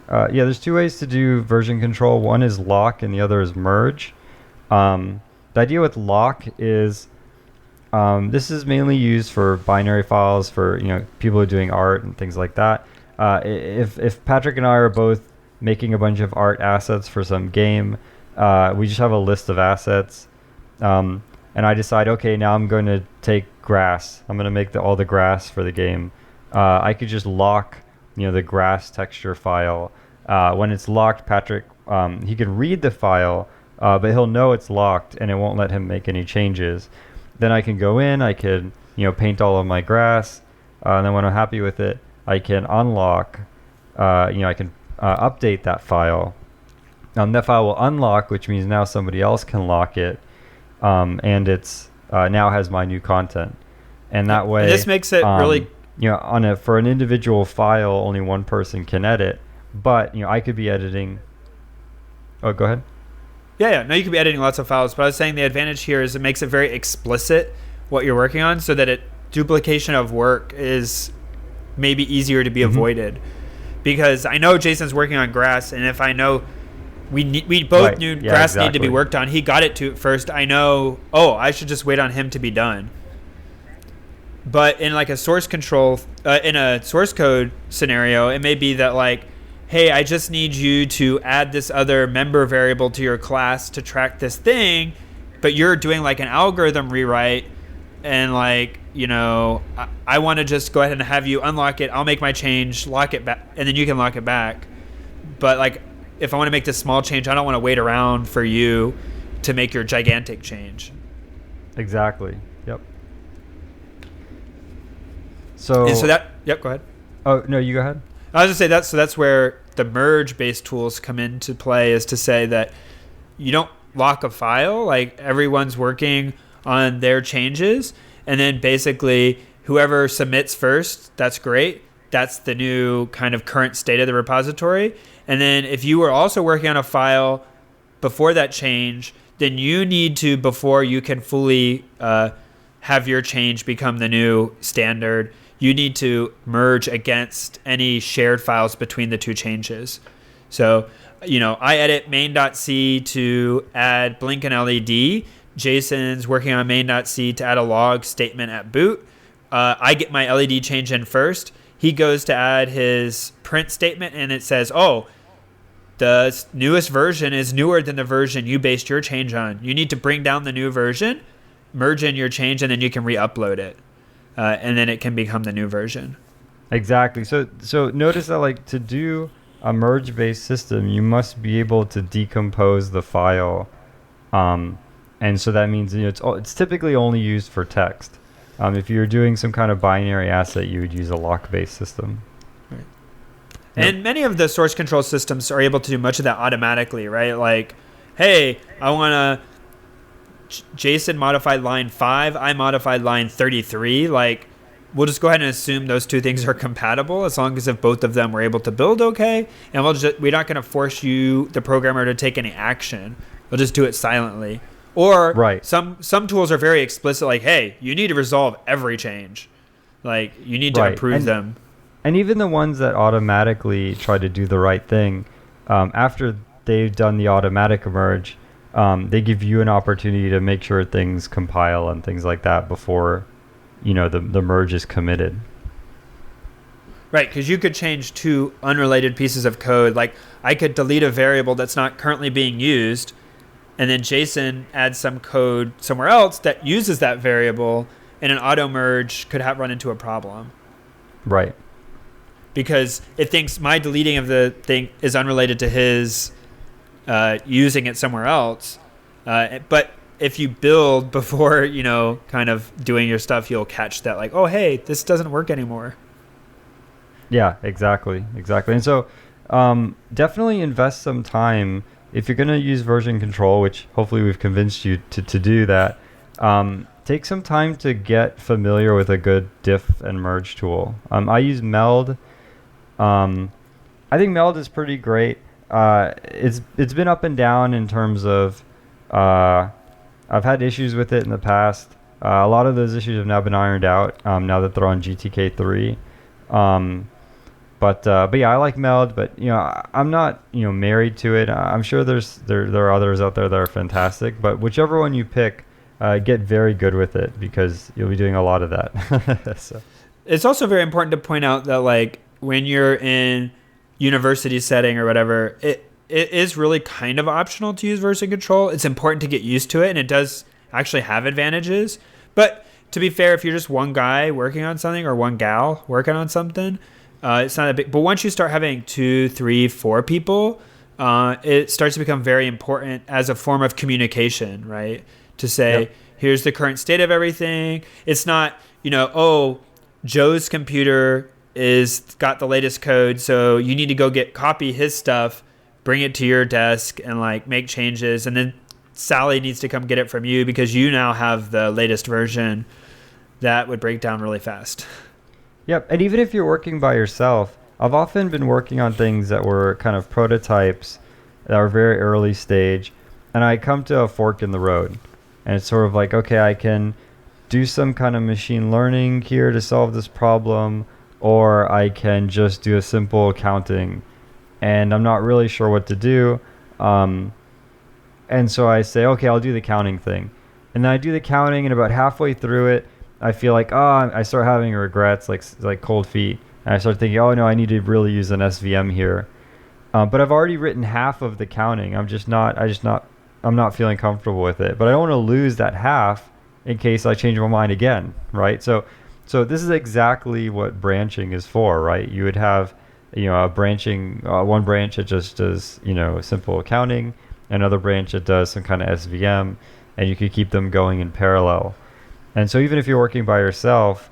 There's two ways to do version control. One is lock, and the other is merge. The idea with lock is this is mainly used for binary files for people who are doing art and things like that. If Patrick and I are both making a bunch of art assets for some game, we just have a list of assets. And I decide, okay, now I'm going to take grass. I'm going to make all the grass for the game. I could just lock, the grass texture file. When it's locked, Patrick, he can read the file, but he'll know it's locked, and it won't let him make any changes. Then I can go in, I can, paint all of my grass, and then when I'm happy with it, I can unlock. I can update that file. That file will unlock, which means now somebody else can lock it. And it's now has my new content, and that way this makes it really for an individual file only one person can edit, but I could be editing. Oh, go ahead. No, you could be editing lots of files, but I was saying the advantage here is it makes it very explicit what you're working on, so that duplication of work is maybe easier to be avoided, because I know Jason's working on grass, and if I know we both knew grass needed to be worked on. He got it to first. I know, I should just wait on him to be done. But in like a source control, in a source code scenario, it may be that like, hey, I just need you to add this other member variable to your class to track this thing, but you're doing like an algorithm rewrite, and like, I want to just go ahead and have you unlock it. I'll make my change, lock it back, and then you can lock it back. But like, if I want to make this small change, I don't want to wait around for you to make your gigantic change. Exactly. Yep. Go ahead. Oh, no, you go ahead. I was going to say that's where the merge-based tools come into play, is to say that you don't lock a file, like everyone's working on their changes, and then basically whoever submits first, that's great. That's the new kind of current state of the repository. And then if you were also working on a file before that change, then you need to, before you can fully have your change become the new standard, you need to merge against any shared files between the two changes. So, I edit main.c to add blink and LED. Jason's working on main.c to add a log statement at boot. I get my LED change in first. He goes to add his print statement, and it says, the newest version is newer than the version you based your change on. You need to bring down the new version, merge in your change, and then you can re-upload it. And then it can become the new version. Exactly. So notice that like to do a merge-based system, you must be able to decompose the file. And so that means it's typically only used for text. If you're doing some kind of binary asset, you would use a lock-based system. Right. Yep. And many of the source control systems are able to do much of that automatically, right? Like, hey, I want to JSON modified line 5, I modified line 33. Like, we'll just go ahead and assume those two things are compatible as long as if both of them were able to build okay. And we're not going to force you, the programmer, to take any action. We'll just do it silently. Or Right. some tools are very explicit, like, hey, you need to resolve every change. Like, you need to Right. approve them. And even the ones that automatically try to do the right thing, after they've done the automatic merge, they give you an opportunity to make sure things compile and things like that before, the merge is committed. Right, because you could change two unrelated pieces of code. Like, I could delete a variable that's not currently being used, and then JSON adds some code somewhere else that uses that variable, and an auto merge could run into a problem. Right. Because it thinks my deleting of the thing is unrelated to his using it somewhere else. But if you build before, kind of doing your stuff, you'll catch that, like, oh, hey, this doesn't work anymore. Yeah, exactly. And so definitely invest some time. If you're going to use version control, which hopefully we've convinced you to do that, take some time to get familiar with a good diff and merge tool. I use Meld. I think Meld is pretty great. It's been up and down in terms of I've had issues with it in the past. A lot of those issues have now been ironed out now that they're on GTK3. But yeah, I like Meld, but I'm not married to it. I'm sure there are others out there that are fantastic, but whichever one you pick, get very good with it because you'll be doing a lot of that. So. It's also very important to point out that, like, when you're in university setting or whatever, it is really kind of optional to use version control. It's important to get used to it, and it does actually have advantages. But to be fair, if you're just one guy working on something or one gal working on something, it's not a big. But once you start having 2, 3, 4 people, it starts to become very important as a form of communication, right? To say, yep, here's the current state of everything. It's not, oh, Joe's computer is got the latest code, so you need to go copy his stuff, bring it to your desk, and like make changes, and then Sally needs to come get it from you because you now have the latest version. That would break down really fast. Yep, and even if you're working by yourself, I've often been working on things that were kind of prototypes that were very early stage, and I come to a fork in the road, and it's sort of like, okay, I can do some kind of machine learning here to solve this problem, or I can just do a simple counting, and I'm not really sure what to do. And so I say, okay, I'll do the counting thing. And then I do the counting, and about halfway through it, I feel like, I start having regrets, like cold feet. And I start thinking, oh no, I need to really use an SVM here. But I've already written half of the counting. I'm not feeling comfortable with it. But I don't want to lose that half in case I change my mind again, right? So this is exactly what branching is for, right? You would have, a branching, one branch that just does, simple accounting, another branch that does some kind of SVM, and you could keep them going in parallel. And so even if you're working by yourself,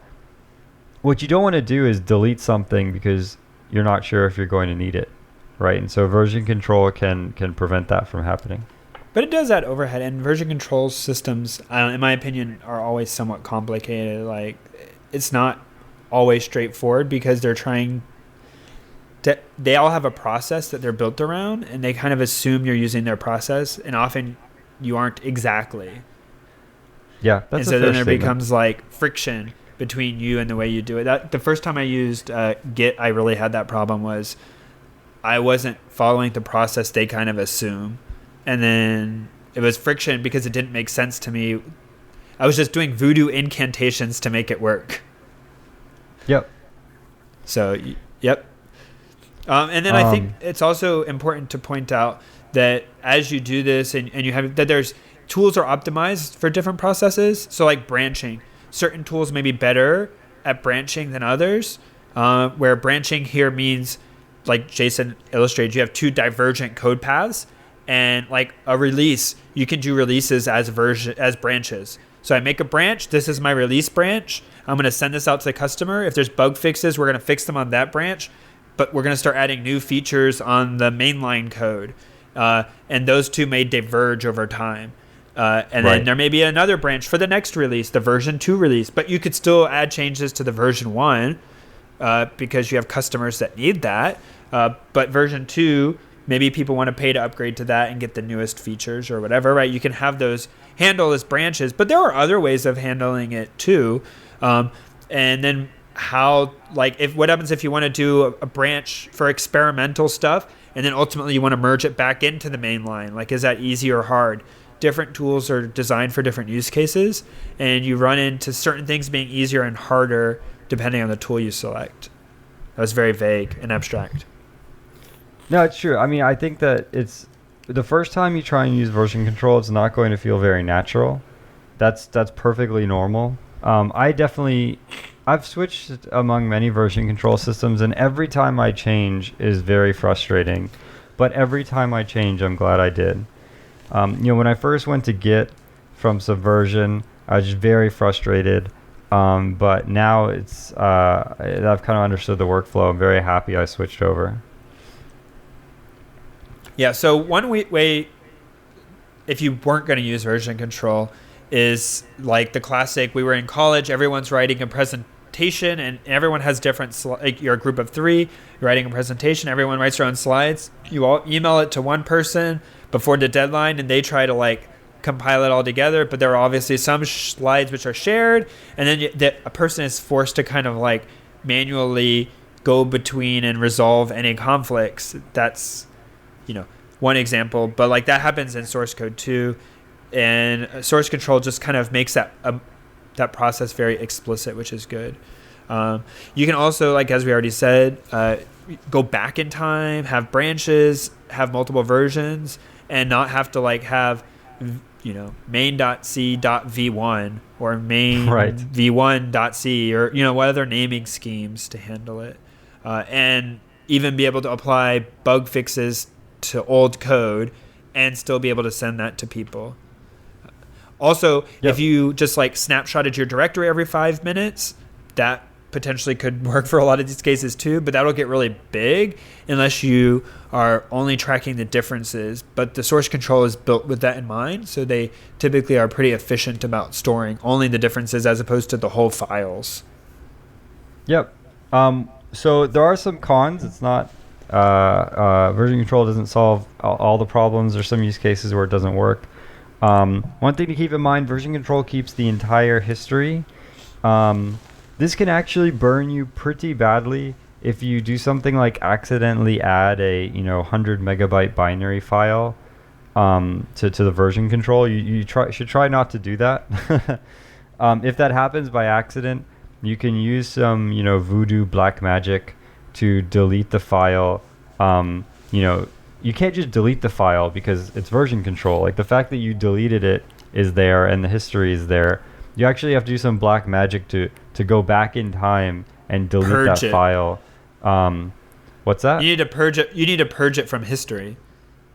what you don't want to do is delete something because you're not sure if you're going to need it, right? And so version control can prevent that from happening. But it does add overhead, and version control systems, in my opinion, are always somewhat complicated. Like, it's not always straightforward because they're trying to, they all have a process that they're built around, and they kind of assume you're using their process, and often you aren't exactly. Yeah, that's and so then there becomes like friction between you and the way you do it. The first time I used Git, I really had that problem. Was I wasn't following the process they kind of assume, and then it was friction because it didn't make sense to me. I was just doing voodoo incantations to make it work. Yep. So, yep. And then I think it's also important to point out that as you do this, and you have that there's tools are optimized for different processes. So like branching, certain tools may be better at branching than others, where branching here means, like Jason illustrated, you have two divergent code paths, and like a release, you can do releases as branches. So I make a branch. This is my release branch. I'm going to send this out to the customer. If there's bug fixes, we're going to fix them on that branch. But we're going to start adding new features on the mainline code. And those two may diverge over time. And then there may be another branch for the next release, the version 2 release. But you could still add changes to the version 1 because you have customers that need that. But version 2, maybe people want to pay to upgrade to that and get the newest features or whatever, right? You can have those handled as branches. But there are other ways of handling it too. And then what happens if you want to do a branch for experimental stuff and then ultimately you want to merge it back into the main line? Like, is that easy or hard? Different tools are designed for different use cases, and you run into certain things being easier and harder depending on the tool you select. That was very vague and abstract. No, it's true. I mean, I think that it's the first time you try and use version control, it's not going to feel very natural. That's perfectly normal. I've switched among many version control systems, and every time I change is very frustrating. But every time I change, I'm glad I did. When I first went to Git from Subversion, I was just very frustrated. But now I've kind of understood the workflow. I'm very happy I switched over. Yeah, so one way, if you weren't going to use version control, is like the classic, we were in college, everyone's writing a presentation, and everyone has different, you're a group of 3, you're writing a presentation, everyone writes their own slides, you all email it to one person before the deadline, and they try to compile it all together, but there are obviously some slides which are shared, and then a person is forced to kind of manually go between and resolve any conflicts. That's, one example, but that happens in source code too. And source control just kind of makes that process very explicit, which is good. You can also, as we already said, go back in time, have branches, have multiple versions, and not have to have main.c.v1 or main v1.c or what other naming schemes to handle it, and even be able to apply bug fixes to old code and still be able to send that to people. Also, if you just snapshotted your directory every 5 minutes, that potentially could work for a lot of these cases too, but that'll get really big unless you are only tracking the differences. But the source control is built with that in mind, so they typically are pretty efficient about storing only the differences as opposed to the whole files. Yep. So there are some cons. It's not version control doesn't solve all the problems. There's some use cases where it doesn't work. One thing to keep in mind, version control keeps the entire history. This can actually burn you pretty badly if you do something like accidentally add a 100 megabyte binary file to the version control. You should try not to do that. If that happens by accident, you can use some voodoo black magic to delete the file. You can't just delete the file because it's version control. The fact that you deleted it is there and the history is there. You actually have to do some black magic to go back in time and delete file. What's that? You need to purge it. You need to purge it from history.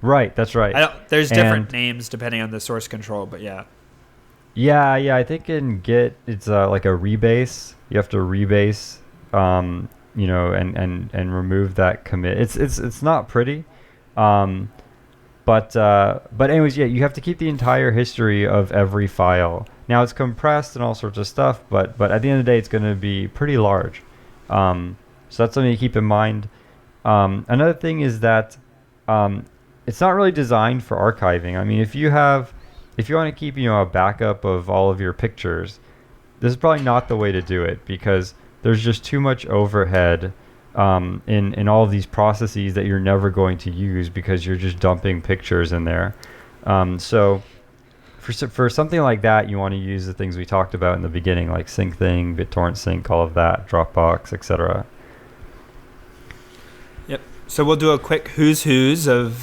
Right, that's right. There's different names depending on the source control, but yeah. Yeah. I think in Git it's like a rebase. You have to rebase, and remove that commit. It's not pretty. But anyways, you have to keep the entire history of every file. Now it's compressed and all sorts of stuff, but at the end of the day, it's going to be pretty large. So that's something to keep in mind. Another thing is that it's not really designed for archiving. I mean, if you want to keep a backup of all of your pictures, this is probably not the way to do it because there's just too much overhead in all of these processes that you're never going to use because you're just dumping pictures in there. So for something like that, you want to use the things we talked about in the beginning, like SyncThing, BitTorrent Sync, all of that, Dropbox, etc. Yep. So we'll do a quick who's who of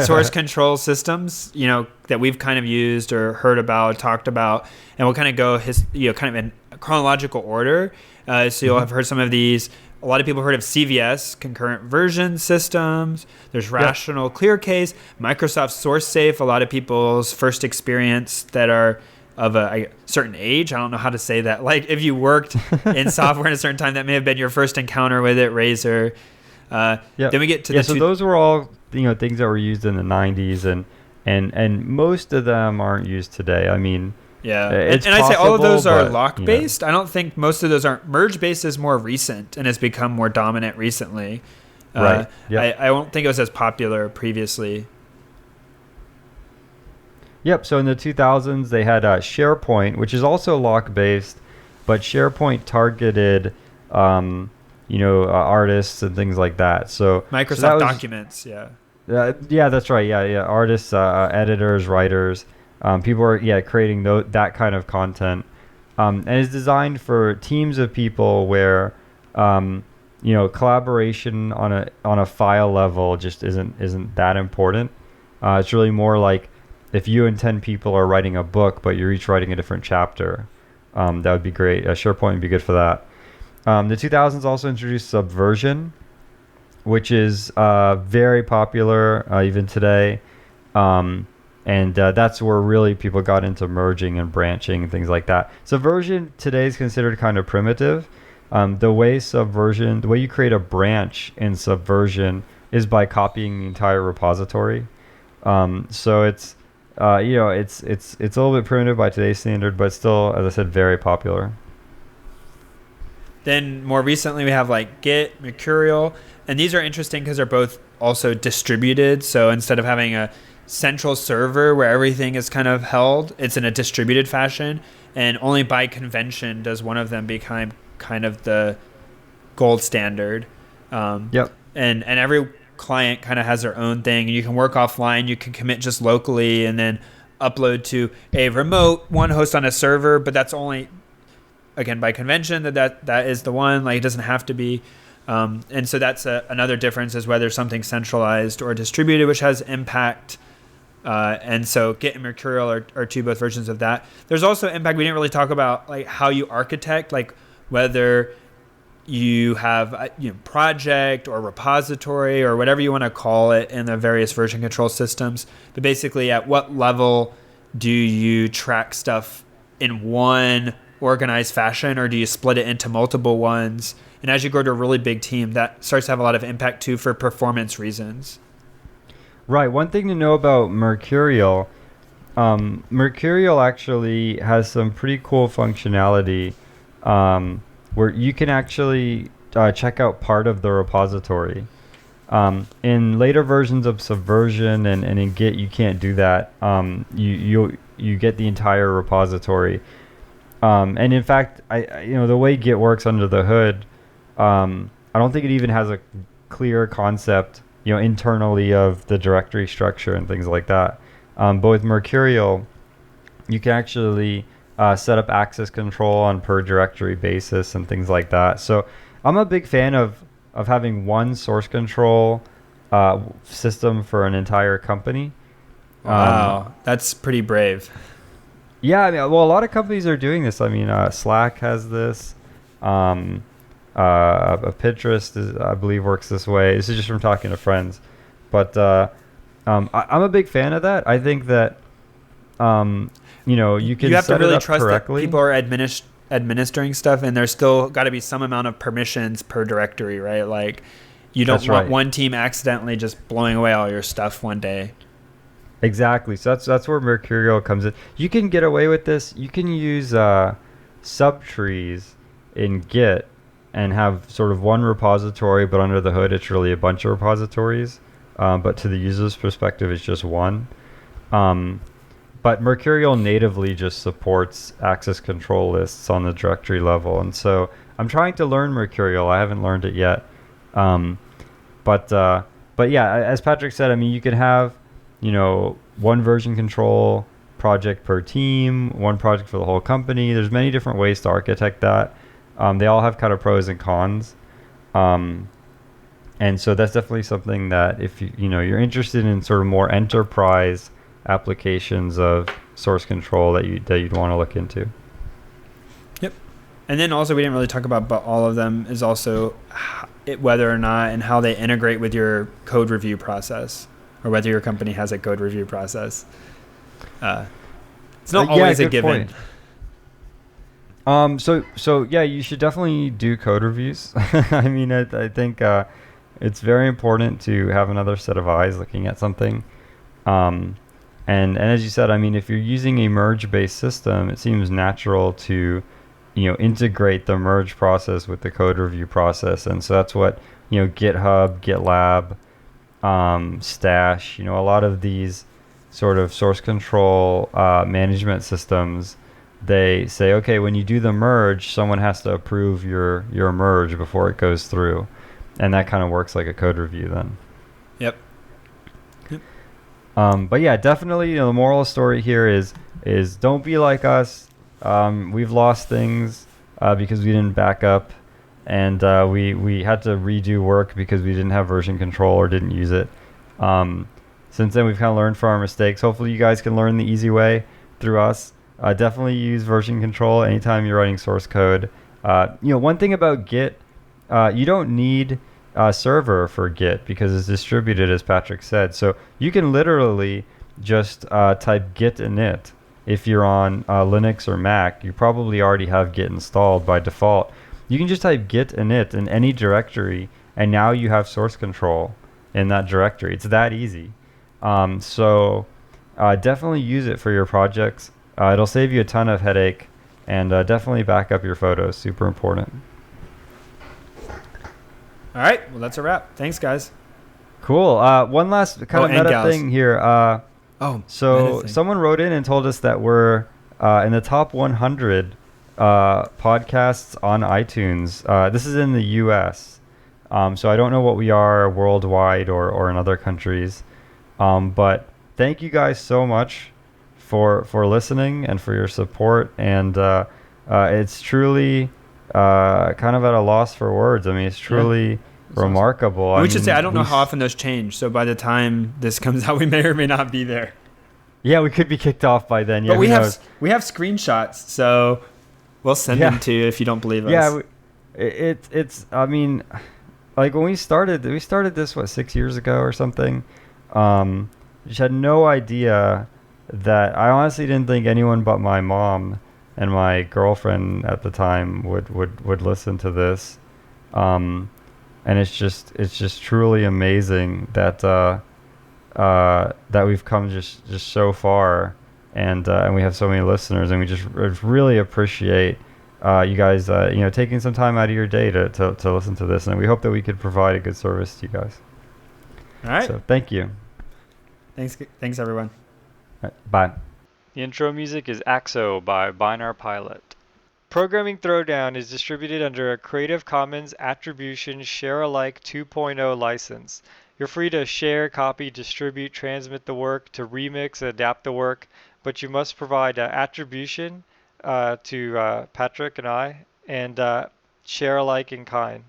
source control systems, that we've kind of used or heard about, talked about, and we'll kind of go kind of in chronological order. So you'll have heard some of these a lot of people heard of CVS, concurrent version systems. There's Rational Clear Case, Microsoft SourceSafe. A lot of people's first experience that are of a certain age. I don't know how to say that. Like if you worked in software at a certain time, that may have been your first encounter with it. Razor. Then we get to so those were all things that were used in the 90s, and most of them aren't used today. I mean, and I say all of those are lock based. I don't think most of those aren't. Merge based is more recent and has become more dominant recently. Right. I don't think it was as popular previously. Yep. So in the 2000s, they had SharePoint, which is also lock-based, but SharePoint targeted, artists and things like that. So Microsoft Documents, that's right. Artists, editors, writers, people are creating that kind of content, and it's designed for teams of people where, collaboration on a file level just isn't that important. It's really more like if you and 10 people are writing a book, but you're each writing a different chapter, that would be great. SharePoint would be good for that. The 2000s also introduced Subversion, which is very popular even today. And that's where really people got into merging and branching and things like that. Subversion today is considered kind of primitive. The way you create a branch in Subversion is by copying the entire repository. So it's it's a little bit primitive by today's standard, but still, as I said, very popular. Then more recently we have like Git, Mercurial, and these are interesting because they're both also distributed. So instead of having a central server where everything is kind of held, it's in a distributed fashion, and only by convention does one of them become kind of the gold standard. And every client kind of has their own thing. You can work offline, you can commit just locally, and then upload to a remote one host on a server, but that's only, again, by convention that is the one. Like it doesn't have to be. And so that's another difference, is whether something's centralized or distributed, which has impact. And so Git and Mercurial are both versions of that. There's also impact. We didn't really talk about like how you architect, like whether you have project or repository or whatever you want to call it in the various version control systems. But basically, at what level do you track stuff in one organized fashion, or do you split it into multiple ones? And as you grow to a really big team, that starts to have a lot of impact too for performance reasons. Right. One thing to know about Mercurial, Mercurial actually has some pretty cool functionality where you can actually check out part of the repository. In later versions of Subversion and in Git, you can't do that. You get the entire repository. And in fact, the way Git works under the hood, I don't think it even has a clear concept, internally of the directory structure and things like that. But with Mercurial, you can actually set up access control on per directory basis and things like that. So I'm a big fan of having one source control system for an entire company. Wow, that's pretty brave. Yeah, I mean, well, a lot of companies are doing this. I mean, Slack has this. Pinterest, I believe, works this way. This is just from talking to friends. But I'm a big fan of that. I think that, you can you have set to really it up trust correctly. that people are administering stuff, and there's still got to be some amount of permissions per directory, right? Like, you don't want one team accidentally just blowing away all your stuff one day. Exactly. So that's where Mercurial comes in. You can get away with this. You can use subtrees in Git and have sort of one repository, but under the hood it's really a bunch of repositories. But to the user's perspective, it's just one. But Mercurial natively just supports access control lists on the directory level. And so I'm trying to learn Mercurial. I haven't learned it yet. But yeah, as Patrick said, I mean, you can have, one version control project per team, one project for the whole company. There's many different ways to architect that. They all have kind of pros and cons. And so that's definitely something that if you're interested in sort of more enterprise applications of source control that you'd want to look into. Yep. And then also we didn't really talk about, but all of them is also whether or not and how they integrate with your code review process, or whether your company has a code review process. It's not always a given. So yeah, you should definitely do code reviews. I mean, I think it's very important to have another set of eyes looking at something. And as you said, I mean, if you're using a merge-based system, it seems natural to, integrate the merge process with the code review process. And so that's what, GitHub, GitLab, Stash, a lot of these sort of source control management systems, they say, okay, when you do the merge, someone has to approve your merge before it goes through. And that kind of works like a code review then. Yep. But yeah, definitely, the moral of the story here is don't be like us. We've lost things because we didn't back up, and we had to redo work because we didn't have version control or didn't use it. Since then, we've kind of learned from our mistakes. Hopefully, you guys can learn the easy way through us. Definitely use version control anytime you're writing source code. One thing about Git, you don't need a server for Git because it's distributed, as Patrick said. So you can literally just type git init. If you're on Linux or Mac, you probably already have Git installed by default. You can just type git init in any directory, and now you have source control in that directory. It's that easy. So definitely use it for your projects. It'll save you a ton of headache, and definitely back up your photos. Super important. All right. Well, that's a wrap. Thanks, guys. Cool. One last kind of meta thing here. So someone wrote in and told us that we're in the top 100 podcasts on iTunes. This is in the U.S. So I don't know what we are worldwide or in other countries. But thank you guys so much for listening and for your support. And it's truly kind of at a loss for words. I mean, it's truly remarkable. We should say, I don't know how often those change. So by the time this comes out, we may or may not be there. Yeah, we could be kicked off by then. Yeah, but we have screenshots, so we'll send them to you if you don't believe us. Yeah, it's. I mean, like when we started this 6 years ago or something. Just had no idea that I honestly didn't think anyone but my mom and my girlfriend at the time would listen to this. And it's just truly amazing that that we've come just so far, and we have so many listeners, and we just really appreciate you guys taking some time out of your day to listen to this, and we hope that we could provide a good service to you guys. All right. So thank you. Thanks everyone. All right, bye. The intro music is Axo by Binar Pilot. Programming Throwdown is distributed under a Creative Commons Attribution Share-alike 2.0 license. You're free to share, copy, distribute, transmit the work, to remix, adapt the work, but you must provide attribution to Patrick and I, and share alike in kind.